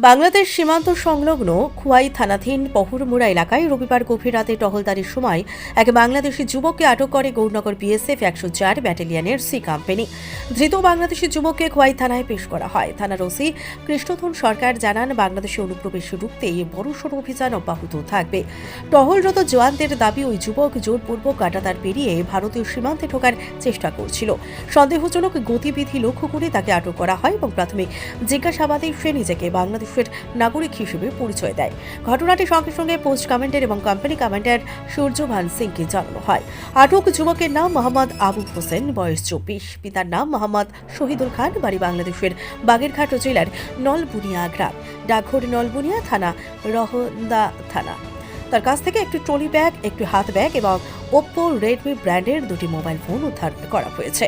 বাংলাদেশ সীমান্ত সংলগ্ন খুয়াই থানাধীন পহরমুড়া এলাকায় রবিবার গভীর রাতে টহলদারির সময় এক বাংলাদেশি যুবককে আটক করে গৌরনগর বিএসএফ ১০৪ ব্যাটালিয়নের সি কোম্পানি। ধৃত বাংলাদেশি যুবককে খোয়াই থানায় পেশ করা হয়। থানার ওসি কৃষ্ণধন সরকার জানান, বাংলাদেশে অনুপ্রবেশ রুখতে বড়সড় অভিযান অব্যাহত থাকবে। টহলরত জওয়ানদের দাবি, ওই যুবক জোরপূর্বক কাঁটাতার পেরিয়ে ভারতীয় সীমান্তে ঢোকার চেষ্টা করছিল। সন্দেহজনক গতিবিধি লক্ষ্য করে তাকে আটক করা হয় এবং প্রাথমিক জিজ্ঞাসাবাদে সে নিজেকে বাংলাদেশের নাগরিক হিসেবে পরিচয় দেয়। ঘটনাটি সঙ্গে সঙ্গে পোস্ট কমান্ডার এবং কোম্পানি কমান্ডার সূর্যভান সিংকে জানানো হয়। আটক যুবকের নাম মোহাম্মদ আবু হোসেন, বয়স ২৪। পিতার নাম মোহাম্মদ শহীদুল খান, বাড়ি বাংলাদেশের বাগেরহাট জেলার নলবুনিয়া গ্রাম, ডাকঘর নলবুনিয়া থানা, রহন্দা থানা। তার কাছ থেকে একটি ট্রলি ব্যাগ, একটি হাত ব্যাগ এবং ওপ্পো রেডমি ব্র্যান্ডের দুটি মোবাইল ফোন উদ্ধার করা হয়েছে।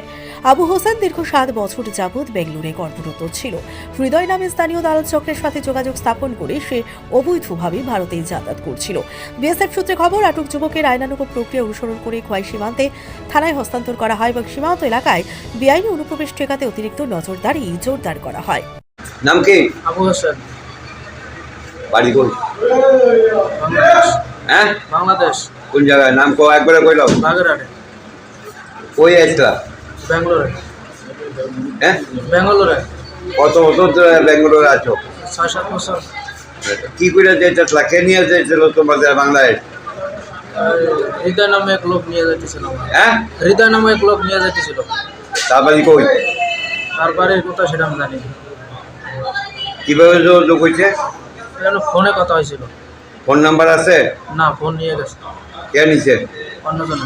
আবু হোসেন দীর্ঘ ৭ বছর যাবৎ বেঙ্গালুরে কর্মরত ছিল। হৃদয় নামে স্থানীয় দালাল চক্রের সাথে যোগাযোগ স্থাপন করে সে অবৈধভাবে ভারতে যাতায়াত করছিল। বিএসএফ সূত্রে খবর, আটক যুবকের আইনানুগ প্রক্রিয়া অনুসরণ করে খোয়াই সীমান্তে থানায় হস্তান্তর করা হয় এবং সীমান্ত এলাকায় বেআইনি অনুপ্রবেশ ঠেকাতে অতিরিক্ত নজরদারি জোরদার করা হয়। নাম কি? আবু হোসেন। বাড়ি কই? হ্যাঁ, বাংলাদেশ। কোন জায়গায়? নাম কো একবারে কইলাম। বাগেরহাটে। কই আসলা? ব্যাঙ্গালোরে। হ্যাঁ, ব্যাঙ্গালোরে। কত বছর ধরে ব্যাঙ্গালোরে আছো? ৬-৭ বছর। কি করে যেতেছিলা? কে নিয়ে যেতেছিল তোমাদের বাংলাদেশ? হৃদয় নামে এক লোক নিয়ে যাইতেছিল। হ্যাঁ, হৃদয় নামে এক লোক নিয়ে যাইতেছিল। তার বাড়ি কই? তারপরে কোথায় সেটা আমি জানি না। কিভাবে যোগাযোগ হয়েছে? ফোনে কথা হয়েছিল। ফোন নাম্বার আছে? না, ফোন নিয়ে গেছে কে নিছে? অন্যজনে।